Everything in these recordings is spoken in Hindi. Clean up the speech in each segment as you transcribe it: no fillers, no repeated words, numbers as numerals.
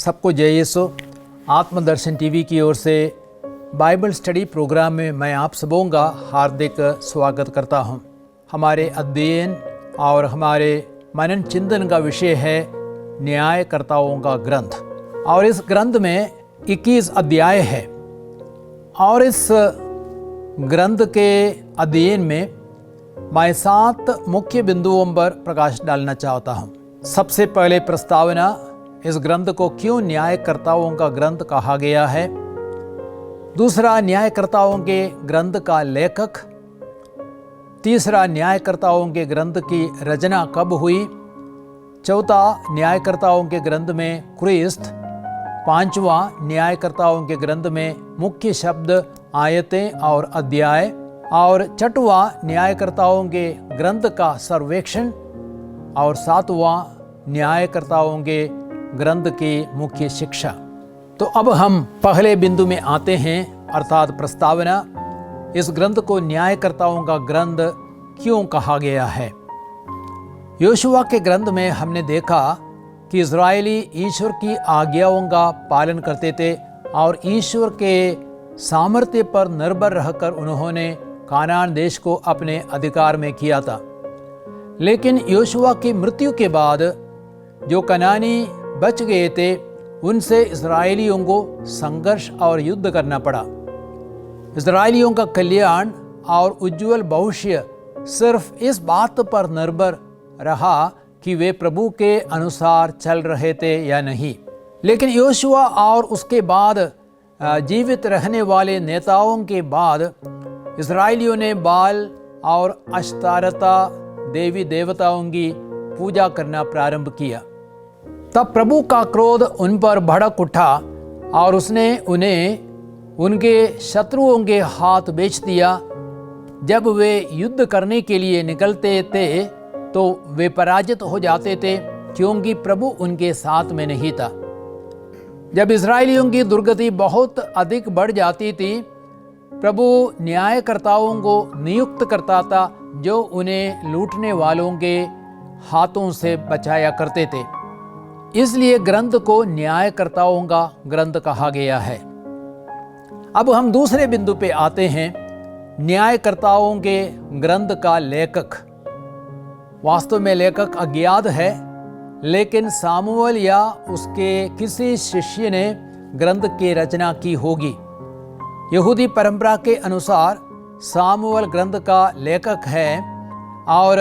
सबको जय यीशु। आत्मदर्शन टीवी की ओर से बाइबल स्टडी प्रोग्राम में मैं आप सबों का हार्दिक स्वागत करता हूं। हमारे अध्ययन और हमारे मनन चिंतन का विषय है न्यायकर्ताओं का ग्रंथ, और इस ग्रंथ में 21 अध्याय है। और इस ग्रंथ के अध्ययन में मैं 7 मुख्य बिंदुओं पर प्रकाश डालना चाहता हूं। सबसे पहले प्रस्तावना, इस ग्रंथ को क्यों न्यायकर्ताओं का ग्रंथ कहा गया है। दूसरा, न्यायकर्ताओं के ग्रंथ का लेखक। तीसरा, न्यायकर्ताओं के ग्रंथ की रचना कब हुई। चौथा, न्यायकर्ताओं के ग्रंथ में क्रिस्त। पांचवा, न्यायकर्ताओं के ग्रंथ में मुख्य शब्द, आयतें और अध्याय। और छठवां, न्यायकर्ताओं के ग्रंथ का सर्वेक्षण। और सातवां, न्यायकर्ताओं के ग्रंथ की मुख्य शिक्षा। तो अब हम पहले बिंदु में आते हैं, अर्थात प्रस्तावना। इस ग्रंथ को न्यायकर्ताओं का ग्रंथ क्यों कहा गया है। योशुआ के ग्रंथ में हमने देखा कि इज़राइली ईश्वर की आज्ञाओं का पालन करते थे और ईश्वर के सामर्थ्य पर निर्भर रहकर उन्होंने कानान देश को अपने अधिकार में किया था। लेकिन योशुआ की मृत्यु के बाद जो कनानी बच गए थे, उनसे इज़राइलियों को संघर्ष और युद्ध करना पड़ा। इज़राइलियों का कल्याण और उज्जवल भविष्य सिर्फ इस बात पर निर्भर रहा कि वे प्रभु के अनुसार चल रहे थे या नहीं। लेकिन योशुआ और उसके बाद जीवित रहने वाले नेताओं के बाद इज़राइलियों ने बाल और अश्तारता देवी देवताओं की पूजा करना प्रारंभ किया। तब प्रभु का क्रोध उन पर भड़क उठा और उसने उन्हें उनके शत्रुओं के हाथ बेच दिया। जब वे युद्ध करने के लिए निकलते थे तो वे पराजित हो जाते थे, क्योंकि प्रभु उनके साथ में नहीं था। जब इज़राइलियों की दुर्गति बहुत अधिक बढ़ जाती थी, प्रभु न्यायकर्ताओं को नियुक्त करता था जो उन्हें लूटने वालों के हाथों से बचाया करते थे। इसलिए ग्रंथ को न्यायकर्ताओं का ग्रंथ कहा गया है। अब हम दूसरे बिंदु पे आते हैं, न्यायकर्ताओं के ग्रंथ का लेखक। वास्तव में लेखक अज्ञात है, लेकिन सामुएल या उसके किसी शिष्य ने ग्रंथ की रचना की होगी। यहूदी परंपरा के अनुसार सामुएल ग्रंथ का लेखक है और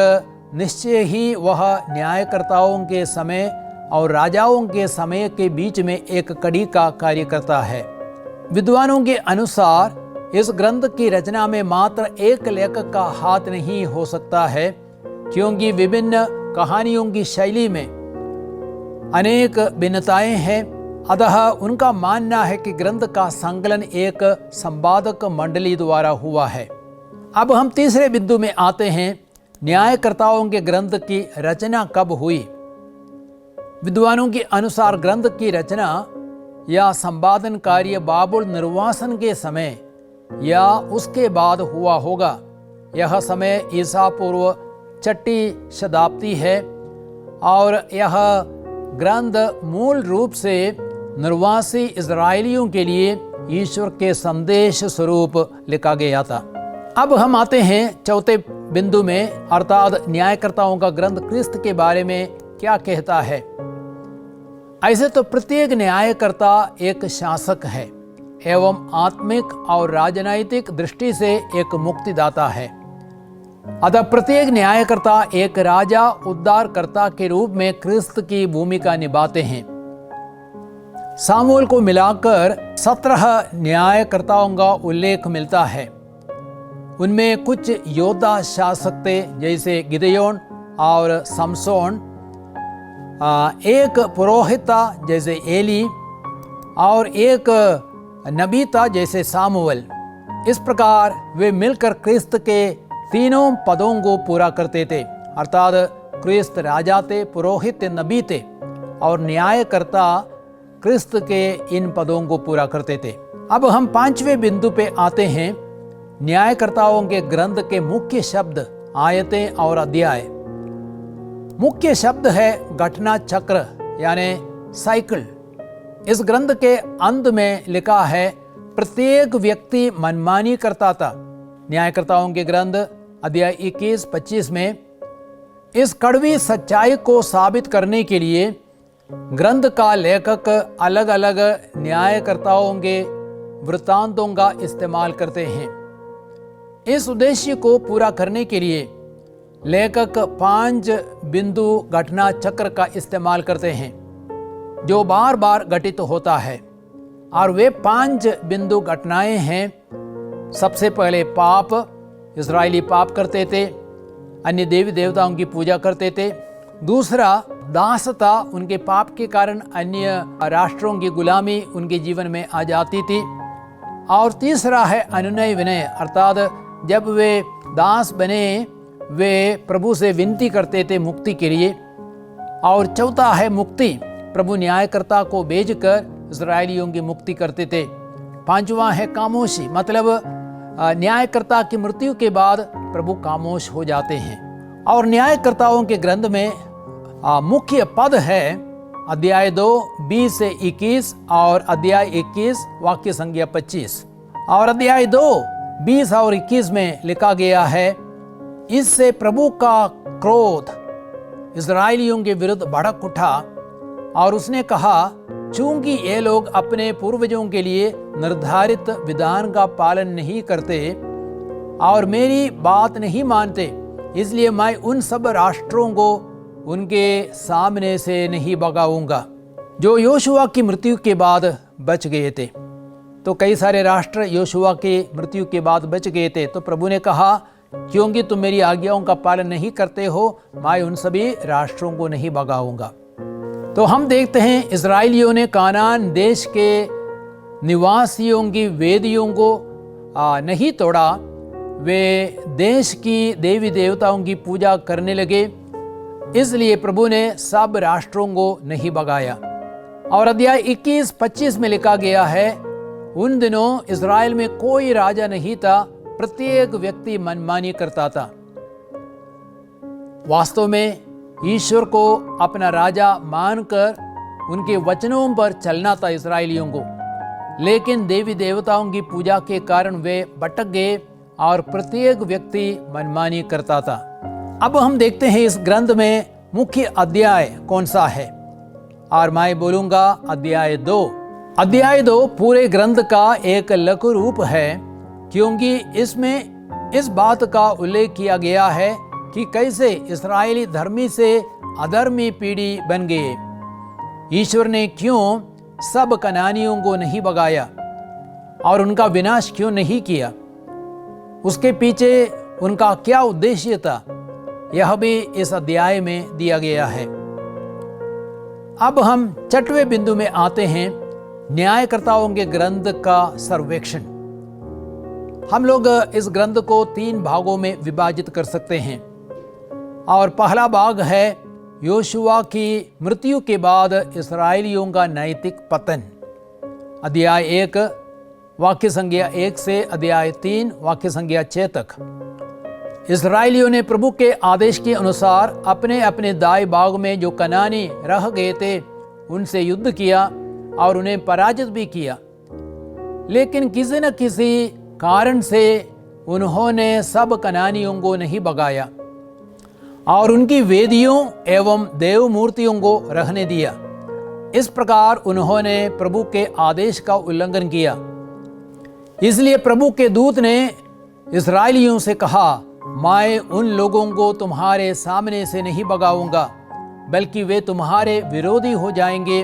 निश्चय ही वह न्यायकर्ताओं के समय और राजाओं के समय के बीच में एक कड़ी का कार्य करता है। विद्वानों के अनुसार इस ग्रंथ की रचना में मात्र एक लेखक का हाथ नहीं हो सकता है, क्योंकि विभिन्न कहानियों की शैली में अनेक भिन्नताएं हैं। अतः उनका मानना है कि ग्रंथ का संकलन एक संपादक मंडली द्वारा हुआ है। अब हम तीसरे बिंदु में आते हैं, न्यायकर्ताओं के ग्रंथ की रचना कब हुई। विद्वानों के अनुसार ग्रंथ की रचना या संपादन कार्य बाबुल निर्वासन के समय या उसके बाद हुआ होगा। यह समय ईसा पूर्व 6वीं शताब्दी है और यह ग्रंथ मूल रूप से निर्वासी इज़राइलियों के लिए ईश्वर के संदेश स्वरूप लिखा गया था। अब हम आते हैं चौथे बिंदु में, अर्थात न्यायकर्ताओं का ग्रंथ क्रिस्त के बारे में क्या कहता है। ऐसे तो प्रत्येक न्यायकर्ता एक शासक है एवं आत्मिक और राजनैतिक दृष्टि से एक मुक्तिदाता है। अतः प्रत्येक न्यायकर्ता एक राजा उद्धारकर्ता के रूप में क्रिस्त की भूमिका निभाते हैं। सामुएल को मिलाकर 17 न्यायकर्ताओं का उल्लेख मिलता है। उनमें कुछ योद्धा शासक थे, जैसे गिदयोन और समसोन। एक पुरोहित था जैसे एली, और एक नबी था जैसे सामुएल। इस प्रकार वे मिलकर क्रिस्त के तीनों पदों को पूरा करते थे, अर्थात क्रिस्त राजा थे, पुरोहित नबी थे और न्यायकर्ता क्रिस्त के इन पदों को पूरा करते थे। अब हम 5वें बिंदु पे आते हैं, न्यायकर्ताओं के ग्रंथ के मुख्य शब्द, आयतें और अध्याय। मुख्य शब्द है घटना चक्र यानी साइकिल। इस ग्रंथ के अंत में लिखा है, प्रत्येक व्यक्ति मनमानी करता था। न्यायकर्ताओं के ग्रंथ अध्याय 21-25 में इस कड़वी सच्चाई को साबित करने के लिए ग्रंथ का लेखक अलग अलग न्यायकर्ताओं के वृत्तांतों का इस्तेमाल करते हैं। इस उद्देश्य को पूरा करने के लिए लेखक 5 बिंदु घटना चक्र का इस्तेमाल करते हैं जो बार बार घटित होता है, और वे 5 बिंदु घटनाएं हैं। सबसे पहले पाप, इस्राएली पाप करते थे, अन्य देवी देवताओं की पूजा करते थे। दूसरा दासता, उनके पाप के कारण अन्य राष्ट्रों की गुलामी उनके जीवन में आ जाती थी। और तीसरा है अनुनय विनय, अर्थात जब वे दास बने वे प्रभु से विनती करते थे मुक्ति के लिए। और चौथा है मुक्ति, प्रभु न्यायकर्ता को भेजकर इस्राएलियों की मुक्ति करते थे। पांचवा है खामोशी, मतलब न्यायकर्ता की मृत्यु के बाद प्रभु खामोश हो जाते हैं। और न्यायकर्ताओं के ग्रंथ में मुख्य पद है अध्याय 2 20 से 21 और अध्याय 21 वाक्य संख्या 25। और अध्याय 2 20 और 21 में लिखा गया है, इससे प्रभु का क्रोध इस्राएलियों के विरुद्ध भड़क उठा और उसने कहा, चूंकि ये लोग अपने पूर्वजों के लिए निर्धारित विधान का पालन नहीं करते और मेरी बात नहीं मानते, इसलिए मैं उन सब राष्ट्रों को उनके सामने से नहीं भगाऊंगा जो योशुआ की मृत्यु के बाद बच गए थे। तो कई सारे राष्ट्र योशुआ की मृत्यु के बाद बच गए थे। तो प्रभु ने कहा, क्योंकि तुम मेरी आज्ञाओं का पालन नहीं करते हो, मैं उन सभी राष्ट्रों को नहीं भगाऊंगा। तो हम देखते हैं इस्राएलियों ने कानान देश के निवासियों की वेदियों को नहीं तोड़ा, वे देश की देवी देवताओं की पूजा करने लगे, इसलिए प्रभु ने सब राष्ट्रों को नहीं भगाया। और अध्याय 21-25 में लिखा गया है, उन दिनों इस्राएल में कोई राजा नहीं था, प्रत्येक व्यक्ति मनमानी करता था। वास्तव में ईश्वर को अपना राजा मानकर उनके वचनों पर चलना था इस्राएलियों को, लेकिन देवी देवताओं की पूजा के कारण वे भटक गए और प्रत्येक व्यक्ति मनमानी करता था। अब हम देखते हैं इस ग्रंथ में मुख्य अध्याय कौन सा है, और मैं बोलूंगा अध्याय 2। अध्याय 2 पूरे ग्रंथ का एक लघु रूप है, क्योंकि इसमें इस बात का उल्लेख किया गया है कि कैसे इस्राएली धर्मी से अधर्मी पीढ़ी बन गए। ईश्वर ने क्यों सब कनानियों को नहीं भगाया और उनका विनाश क्यों नहीं किया, उसके पीछे उनका क्या उद्देश्य था, यह भी इस अध्याय में दिया गया है। अब हम 6वें बिंदु में आते हैं, न्यायकर्ताओं के ग्रंथ का सर्वेक्षण। हम लोग इस ग्रंथ को 3 भागों में विभाजित कर सकते हैं, और पहला भाग है योशुआ की मृत्यु के बाद इस्राएलियों का नैतिक पतन, अध्याय 1 वाक्य संख्या 1 से अध्याय 3 वाक्य संख्या 6 तक। इस्राएलियों ने प्रभु के आदेश के अनुसार अपने अपने दाएं भाग में जो कनानी रह गए थे उनसे युद्ध किया और उन्हें पराजित भी किया, लेकिन किसी न किसी कारण से उन्होंने सब कनानियों को नहीं भगाया और उनकी वेदियों एवं देव मूर्तियों को रहने दिया। इस प्रकार उन्होंने प्रभु के आदेश का उल्लंघन किया। इसलिए प्रभु के दूत ने इस्राएलियों से कहा, मैं उन लोगों को तुम्हारे सामने से नहीं भगाऊंगा, बल्कि वे तुम्हारे विरोधी हो जाएंगे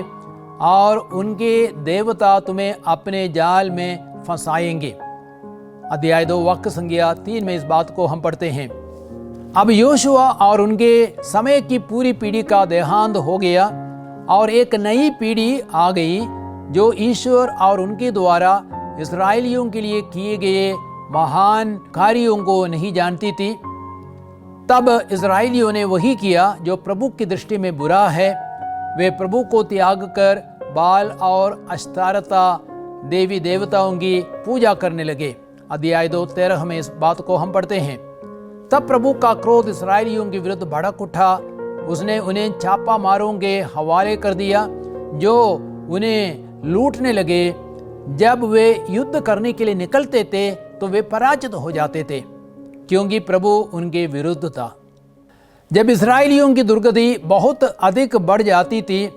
और उनके देवता तुम्हें अपने जाल में फंसाएंगे। अध्याय 2 वाक्य संख्या 3 में इस बात को हम पढ़ते हैं। अब योशुआ और उनके समय की पूरी पीढ़ी का देहांत हो गया और एक नई पीढ़ी आ गई जो ईश्वर और उनके द्वारा इस्राएलियों के लिए किए गए महान कार्यों को नहीं जानती थी। तब इस्राएलियों ने वही किया जो प्रभु की दृष्टि में बुरा है। वे प्रभु को त्याग कर बाल और अश्तारता देवी देवताओं की पूजा करने लगे। अध्याय 2:13 में इस बात को हम पढ़ते हैं। तब प्रभु का क्रोध इस्राएलियों के विरुद्ध भड़क उठा। उसने उन्हें छापा मारों के हवाले कर दिया जो उन्हें लूटने लगे। जब वे युद्ध करने के लिए निकलते थे तो वे पराजित हो जाते थे, क्योंकि प्रभु उनके विरुद्ध था। जब इस्राएलियों की दुर्गति बहुत अधिक बढ़ जाती थी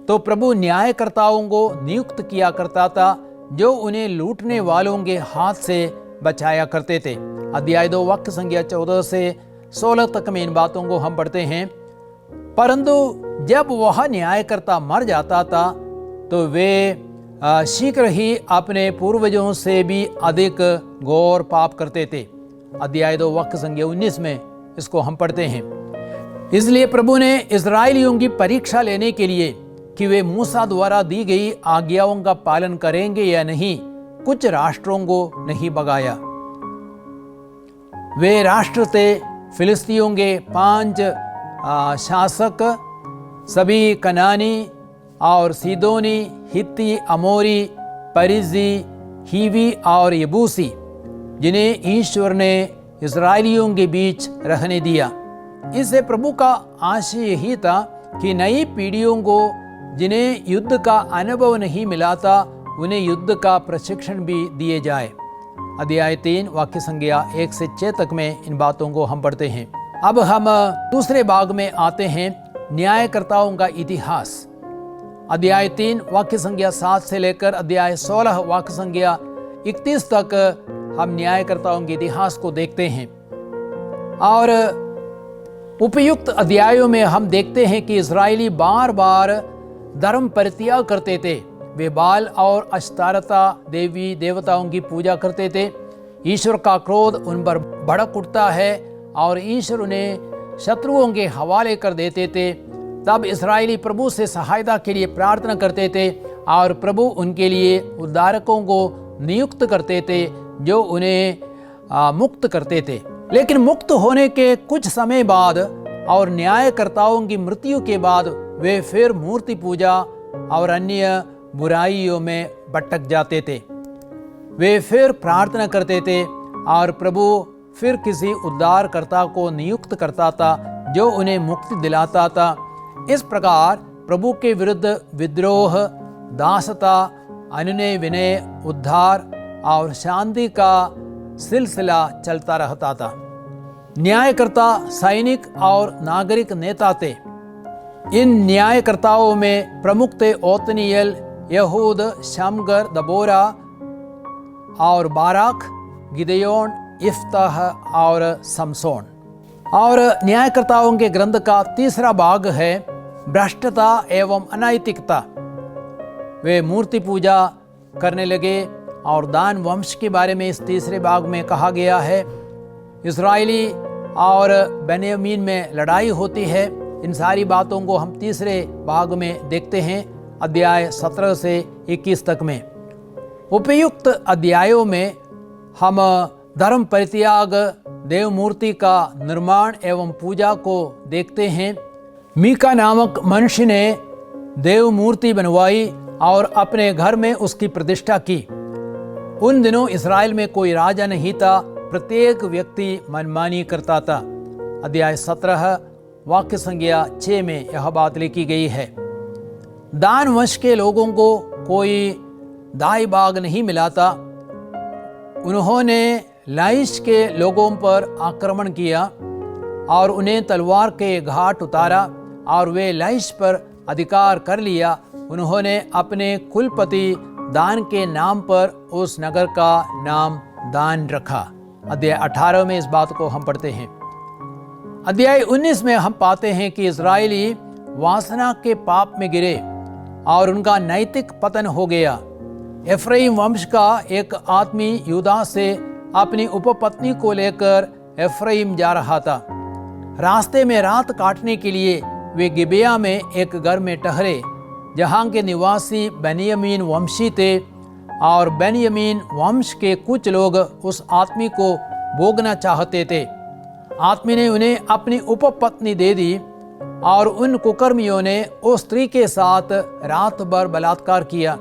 तो प्रभु न्यायकर्ताओं को नियुक्त किया करता था, जो उन्हें लूटने वालों के हाथ से बचाया करते थे। अध्याय 2 वाक्य संख्या 14 से 16 तक में इन बातों को हम पढ़ते हैं। परंतु जब वह न्यायकर्ता मर जाता था तो वे शीघ्र ही अपने पूर्वजों से भी अधिक घोर पाप करते थे। अध्याय 2 वाक्य संख्या 19 में इसको हम पढ़ते हैं। इसलिए प्रभु ने इस्राएलियों की परीक्षा लेने के लिए कि वे मूसा द्वारा दी गई आज्ञाओं का पालन करेंगे या नहीं, कुछ राष्ट्रों को नहीं भगाया। वे राष्ट्र थे फिलिस्तियों के 5 शासक, सभी कनानी और सीदोनी, हित्ती, अमोरी, परिजी, हिवी और यबूसी, जिन्हें ईश्वर ने इस्राएलियों के बीच रहने दिया। इससे प्रभु का आशय यही था कि नई पीढ़ियों को जिन्हें युद्ध का अनुभव नहीं मिला था, उन्हें युद्ध का प्रशिक्षण भी दिए जाए। अध्याय 3 वाक्य संख्या 1 से 6 तक में इन बातों को हम पढ़ते हैं। अब हम दूसरे भाग में आते हैं, न्यायकर्ताओं का इतिहास। अध्याय 3 वाक्य संख्या 7 से लेकर अध्याय 16 वाक्य संख्या 31 तक हम न्यायकर्ताओं के इतिहास को देखते हैं। और उपयुक्त अध्यायों में हम देखते हैं कि इस्राएली बार बार धर्म परित्याग करते थे। वे बाल और अश्तारता देवी देवताओं की पूजा करते थे। ईश्वर का क्रोध उन पर भड़क उठता है और ईश्वर उन्हें शत्रुओं के हवाले कर देते थे। तब इस्राएली प्रभु से सहायता के लिए प्रार्थना करते थे और प्रभु उनके लिए उद्धारकों को नियुक्त करते थे, जो उन्हें मुक्त करते थे। लेकिन मुक्त होने के कुछ समय बाद और न्यायकर्ताओं की मृत्यु के बाद वे फिर मूर्ति पूजा और अन्य बुराइयों में भटक जाते थे। वे फिर प्रार्थना करते थे और प्रभु फिर किसी उद्धारकर्ता को नियुक्त करता था, जो उन्हें मुक्ति दिलाता था। इस प्रकार प्रभु के विरुद्ध विद्रोह, दासता, अनुनय विनय, उद्धार और शांति का सिलसिला चलता रहता था। न्यायकर्ता सैनिक और नागरिक नेता थे। इन न्यायकर्ताओं में प्रमुख थे ओतनिएल, यहूद, शमगर, दबोरा और बाराक, गिदयोन, इफ्ताह और समसोन। और न्यायकर्ताओं के ग्रंथ का तीसरा भाग है भ्रष्टता एवं अनैतिकता। वे मूर्ति पूजा करने लगे और दान वंश के बारे में इस तीसरे भाग में कहा गया है। इस्राएली और बेन्यामीन में लड़ाई होती है। इन सारी बातों को हम तीसरे भाग में देखते हैं, अध्याय 17 से 21 तक में। उपयुक्त अध्यायों में हम धर्म परित्याग, देव मूर्ति का निर्माण एवं पूजा को देखते हैं। मीका नामक मनुष्य ने देव मूर्ति बनवाई और अपने घर में उसकी प्रतिष्ठा की। उन दिनों इस्राएल में कोई राजा नहीं था, प्रत्येक व्यक्ति मनमानी करता था। अध्याय 17 वाक्य संख्या 6 में यह बात लिखी गई है। दान वंश के लोगों को कोई दाई बाग नहीं मिला था। उन्होंने लाइश के लोगों पर आक्रमण किया और उन्हें तलवार के घाट उतारा और वे लाइश पर अधिकार कर लिया। उन्होंने अपने कुलपति दान के नाम पर उस नगर का नाम दान रखा। अध्याय 18 में इस बात को हम पढ़ते हैं। अध्याय 19 में हम पाते हैं कि इस्राएली वासना के पाप में गिरे और उनका नैतिक पतन हो गया। एफ्राइम वंश का एक आदमी यूदा से अपनी उपपत्नी को लेकर एफ्राइम जा रहा था। रास्ते में रात काटने के लिए वे गिबेया में एक घर में ठहरे, जहाँ के निवासी बेन्यामीन वंशी थे। और बेन्यामीन वंश के कुछ लोग उस आदमी को भोगना चाहते थे। आदमी ने उन्हें अपनी उपपत्नी दे दी और उन कुकर्मियों ने उस स्त्री के साथ रात भर बलात्कार किया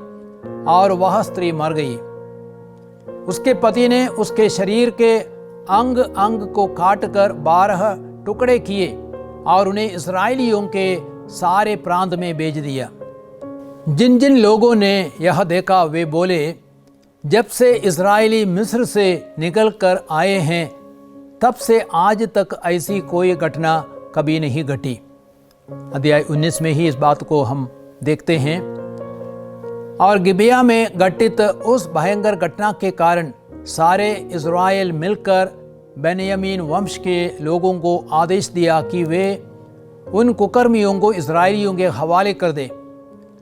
और वह स्त्री मर गई। उसके पति ने उसके शरीर के अंग अंग को काटकर 12 टुकड़े किए और उन्हें इस्राएलियों के सारे प्रांत में भेज दिया। जिन जिन लोगों ने यह देखा वे बोले, जब से इस्राएली मिस्र से निकल कर आए हैं तब से आज तक ऐसी कोई घटना कभी नहीं घटी। अध्याय 19 में ही इस बात को हम देखते हैं। और गिबया में घटित उस भयंकर घटना के कारण सारे इस्राएल मिलकर बेन्यामीन वंश के लोगों को आदेश दिया कि वे उन कुकर्मियों को इस्राएलियों के हवाले कर दे,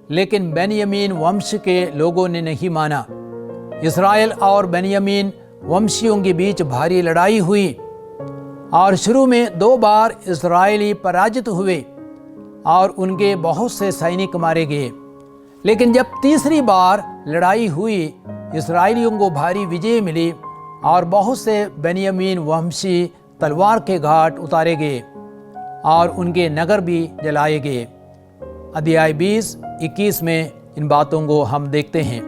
लेकिन बेन्यामीन वंश के लोगों ने नहीं माना। इस्राएल और बेन्यामीन वंशियों के बीच भारी लड़ाई हुई और शुरू में 2 बार इस्राएली पराजित हुए और उनके बहुत से सैनिक मारे गए। लेकिन जब तीसरी बार लड़ाई हुई, इस्राएलियों को भारी विजय मिली और बहुत से बेन्यामीन वंशी तलवार के घाट उतारे गए और उनके नगर भी जलाए गए। अध्याय 20-21 में इन बातों को हम देखते हैं।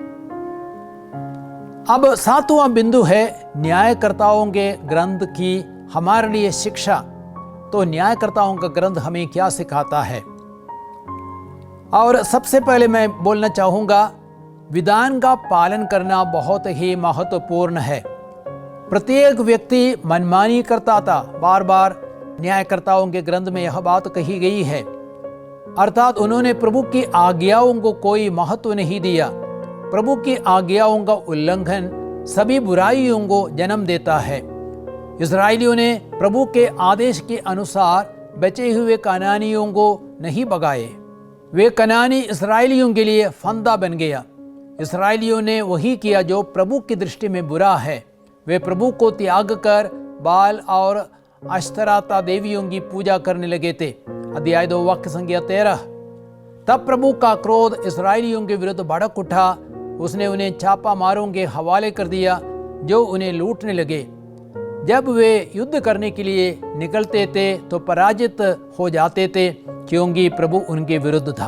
अब 7वां बिंदु है न्यायकर्ताओं के ग्रंथ की हमारे लिए शिक्षा। तो न्यायकर्ताओं का ग्रंथ हमें क्या सिखाता है? और सबसे पहले मैं बोलना चाहूँगा, विधान का पालन करना बहुत ही महत्वपूर्ण है। प्रत्येक व्यक्ति मनमानी करता था। बार बार न्यायकर्ताओं के ग्रंथ में यह बात कही गई है, अर्थात उन्होंने प्रभु की आज्ञाओं को कोई महत्व नहीं दिया। प्रभु की आज्ञाओं का उल्लंघन सभी बुराइयों को जन्म देता है। इस्राएलियों ने प्रभु के आदेश के अनुसार बचे हुए कनानियों को नहीं भगाए। वे कनानी इस्राएलियों के लिए फंदा बन गया। इस्राएलियों ने वही किया जो प्रभु की दृष्टि में बुरा है। वे प्रभु को त्याग कर बाल और अश्तराता देवियों की पूजा करने लगे थे। अध्याय 2 वाक्य संख्या 13। तब प्रभु का क्रोध इस्राएलियों के विरुद्ध भड़क उठा। उसने उन्हें छापा मारों के हवाले कर दिया जो उन्हें लूटने लगे। जब वे युद्ध करने के लिए निकलते थे तो पराजित हो जाते थे, क्योंकि प्रभु उनके विरुद्ध था।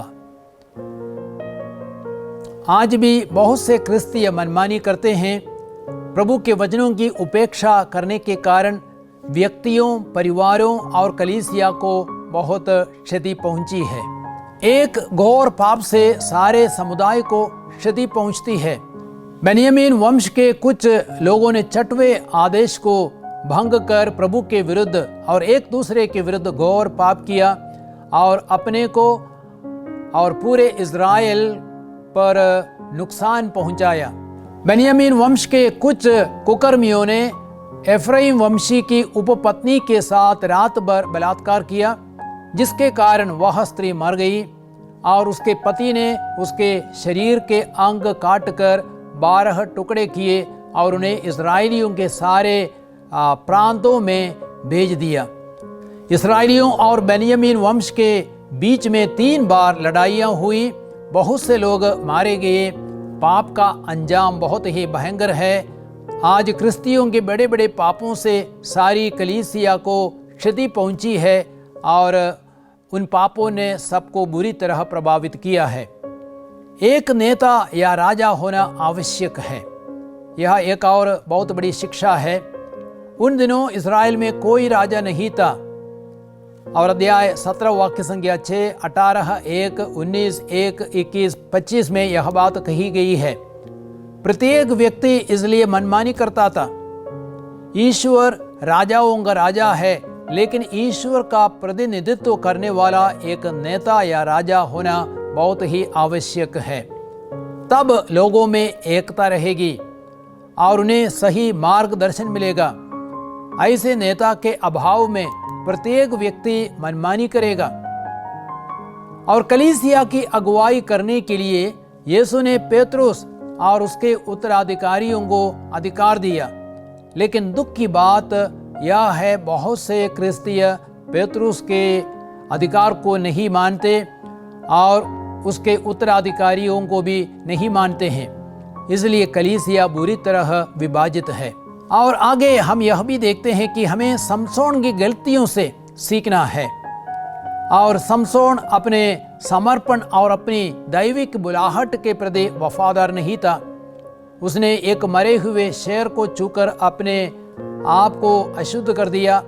आज भी बहुत से क्रिस्तीय मनमानी करते हैं। प्रभु के वचनों की उपेक्षा करने के कारण व्यक्तियों, परिवारों और कलीसिया को बहुत क्षति पहुंची है। एक घोर पाप से सारे समुदाय को क्षति पहुंचती है। बेन्यामीन वंश के कुछ लोगों ने 6वें आदेश को भंग कर प्रभु के विरुद्ध और एक दूसरे के विरुद्ध घोर पाप किया और अपने को और पूरे इज़राइल पर नुकसान पहुंचाया। बेन्यामीन वंश के कुछ कुकर्मियों ने एफ्राइम वंशी की उपपत्नी के साथ रात भर बलात्कार किया, जिसके कारण वह स्त्री मर गई और उसके पति ने उसके शरीर के अंग काटकर 12 टुकड़े किए और उन्हें इस्राएलियों के सारे प्रांतों में भेज दिया। इस्राएलियों और बेन्यामीन वंश के बीच में 3 बार लड़ाइयाँ हुई। बहुत से लोग मारे गए। पाप का अंजाम बहुत ही भयंकर है। आज क्रिस्तियों के बड़े बड़े पापों से सारी कलीसिया को क्षति पहुंची है और उन पापों ने सबको बुरी तरह प्रभावित किया है। एक नेता या राजा होना आवश्यक है। यह एक और बहुत बड़ी शिक्षा है। उन दिनों इस्राएल में कोई राजा नहीं था। और अध्याय 17 वाक्य संख्या 6, 18, 1, 19, 1, 21, 25 में यह बात कही गई है। प्रत्येक व्यक्ति इसलिए मनमानी करता था। ईश्वर राजाओं का राजा है, लेकिन ईश्वर का प्रतिनिधित्व करने वाला एक नेता या राजा होना बहुत ही आवश्यक है। तब लोगों में एकता रहेगी और उन्हें सही मार्गदर्शन मिलेगा। ऐसे नेता के अभाव में प्रत्येक व्यक्ति मनमानी करेगा। और कलीसिया की अगुवाई करने के लिए यीशु ने पेतरुस और उसके उत्तराधिकारियों को अधिकार दिया। लेकिन दुख की बात यह है, बहुत से क्रिस्तीय पेतरुस के अधिकार को नहीं मानते और उसके उत्तराधिकारियों को भी नहीं मानते हैं। इसलिए कलीसिया बुरी तरह विभाजित है। और आगे हम यह भी देखते हैं कि हमें समसोन की गलतियों से सीखना है। और समसोन अपने समर्पण और अपनी दैविक बुलाहट के प्रति वफादार नहीं था। उसने एक मरे हुए शेर को छूकर अपने आप को अशुद्ध कर दिया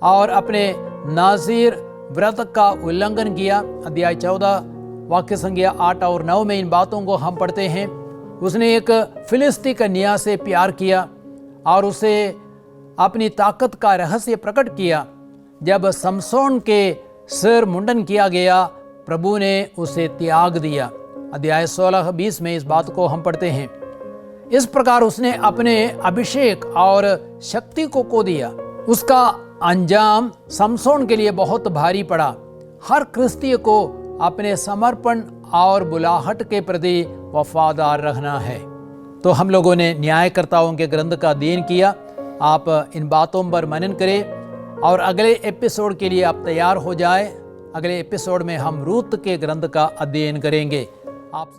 और अपने नाज़ीर व्रत का उल्लंघन किया। अध्याय 14 वाक्य संज्ञा 8 और 9 में इन बातों को हम पढ़ते हैं। उसने एक फिलिस्ती कन्या से प्यार किया और उसे अपनी ताकत का रहस्य प्रकट किया। जब समसोन के सिर मुंडन किया गया, प्रभु ने उसे त्याग दिया। अध्याय 16-20 में इस बात को हम पढ़ते हैं। इस प्रकार उसने अपने अभिषेक और शक्ति को खो दिया। उसका अंजाम समसोन के लिए बहुत भारी पड़ा। हर क्रिस्तीय को अपने समर्पण और बुलाहट के प्रति वफादार रहना है। तो हम लोगों ने न्यायकर्ताओं के ग्रंथ का अध्ययन किया। आप इन बातों पर मनन करें और अगले एपिसोड के लिए आप तैयार हो जाए। अगले एपिसोड में हम रूत के ग्रंथ का अध्ययन करेंगे। आप